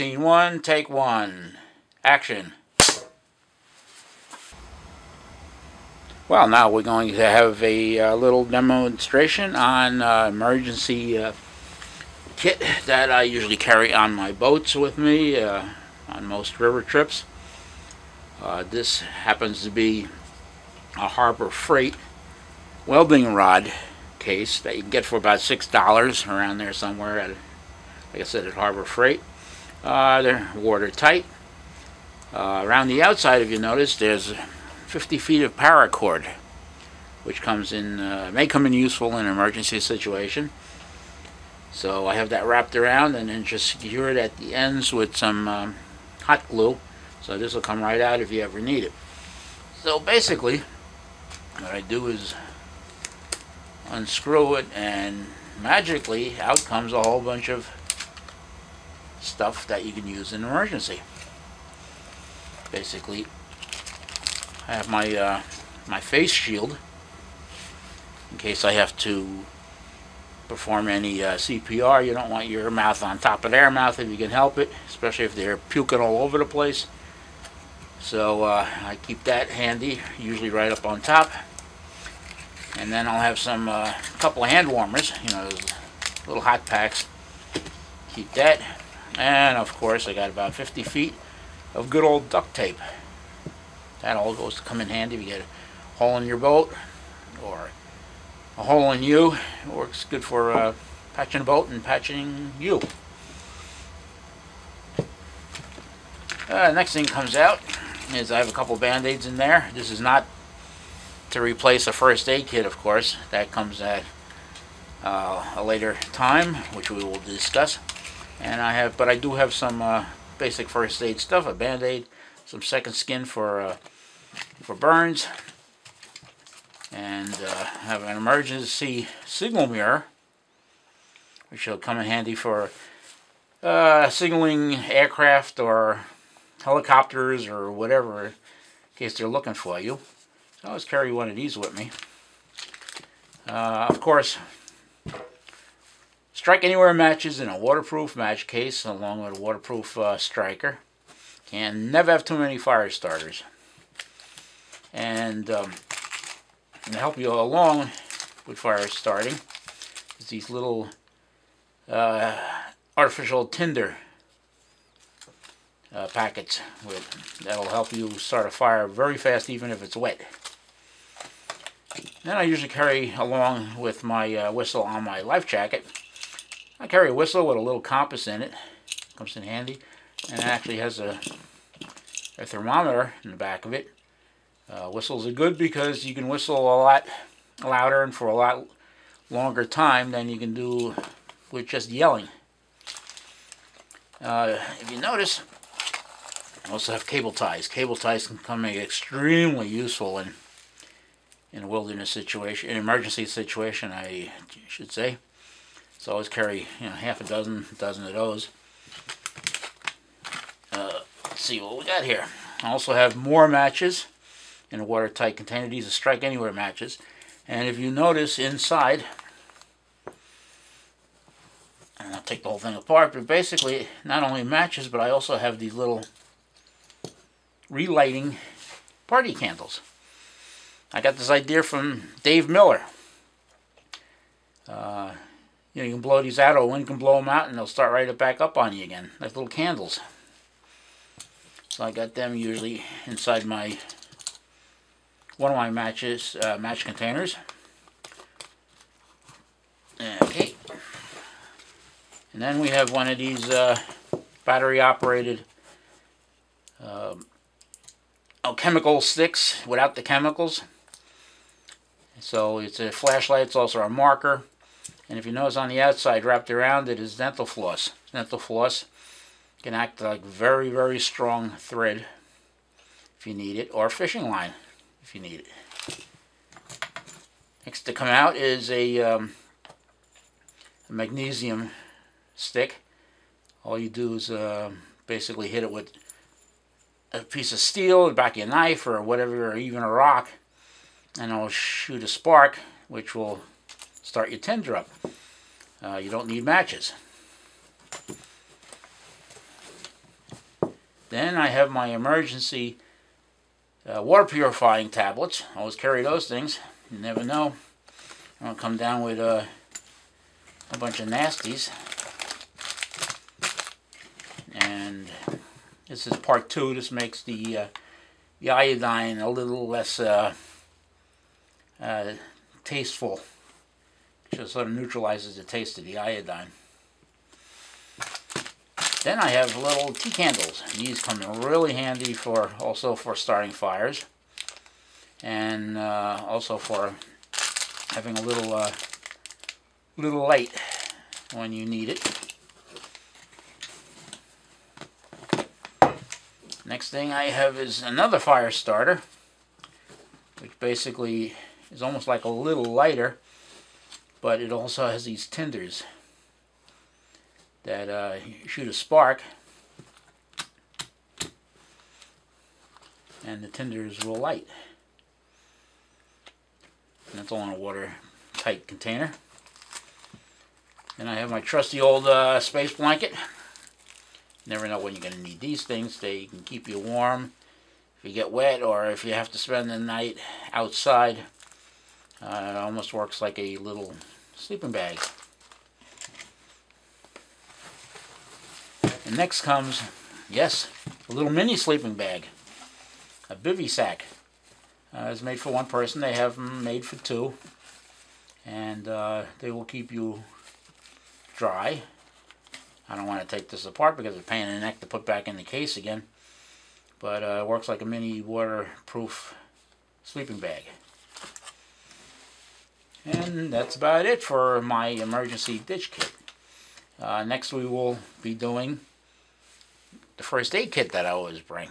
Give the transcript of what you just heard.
Scene one, take one. Action. Well, now we're going to have a little demonstration on emergency kit that I usually carry on my boats with me on most river trips. This happens to be a Harbor Freight welding rod case that you can get for about $6 around there somewhere at, like I said, at Harbor Freight. They're watertight. Around the outside, if you notice, there's 50 feet of paracord, which comes in, may come in useful in an emergency situation. So I have that wrapped around and then just secure it at the ends with some hot glue. So this will come right out if you ever need it. So basically, what I do is unscrew it, and magically out comes a whole bunch of stuff that you can use in an emergency. Basically, I have my my face shield in case I have to perform any CPR. You don't want your mouth on top of their mouth if you can help it, especially if they're puking all over the place. So I keep that handy, usually right up on top. And then I'll have some couple of hand warmers, you know, those little hot packs. Keep that. And of course I got about 50 feet of good old duct tape. That all goes to come in handy if you get a hole in your boat or a hole in you. It works good for patching a boat and patching you. Next thing comes out is I have a couple band-aids in there. This is not to replace a first aid kit, of course. That comes at a later time, which we will discuss. And but I do have some basic first aid stuff: a band-aid, some second skin for burns, and have an emergency signal mirror, which will come in handy for signaling aircraft or helicopters or whatever, in case they're looking for you. So I always carry one of these with me. Of course, Strike Anywhere matches in a waterproof match case along with a waterproof striker. Can never have too many fire starters. And to help you along with fire starting is these little artificial tinder packets that'll help you start a fire very fast, even if it's wet. Then I usually carry along with my whistle on my life jacket. I carry a whistle with a little compass in it. Comes in handy, and it actually has a thermometer in the back of it. Whistles are good because you can whistle a lot louder and for a lot longer time than you can do with just yelling. If you notice, I also have cable ties. Cable ties can come in extremely useful in a wilderness situation, an emergency situation, I should say. So I always carry, you know, half a dozen of those. Let's see what we got here. I also have more matches in a watertight container. These are Strike Anywhere matches. And if you notice inside, and I'll take the whole thing apart, but basically not only matches, but I also have these little relighting party candles. I got this idea from Dave Miller. You know, you can blow these out, or wind can blow them out, and they'll start right back up on you again, like little candles. So I got them usually inside one of my match containers. Okay. And then we have one of these battery-operated chemical sticks without the chemicals. So it's a flashlight. It's also a marker. And if you notice on the outside, wrapped around it is dental floss. Dental floss can act like very, very strong thread if you need it, or fishing line if you need it. Next to come out is a magnesium stick. All you do is basically hit it with a piece of steel, the back of your knife, or whatever, or even a rock, and it'll shoot a spark, which will start your tinder up. You don't need matches. Then I have my emergency water purifying tablets. I always carry those things. You never know. I'm going to come down with a bunch of nasties. And this is part 2. This makes the iodine a little less tasteful. Just sort of neutralizes the taste of the iodine. Then I have little tea candles. These come in really handy also for starting fires, and also for having a little light when you need it. Next thing I have is another fire starter, which basically is almost like a little lighter, but it also has these tinders that shoot a spark, and the tinders will light. And that's all in a watertight container. Then I have my trusty old space blanket. Never know when you're going to need these things. They can keep you warm if you get wet, or if you have to spend the night outside. It almost works like a little sleeping bag. And next comes, yes, a little mini sleeping bag, a bivy sack. It's made for one person. They have them made for 2, and they will keep you dry. I don't want to take this apart because it's a pain in the neck to put back in the case again, but it works like a mini waterproof sleeping bag. And that's about it for my emergency ditch kit. Next we will be doing the first aid kit that I always bring.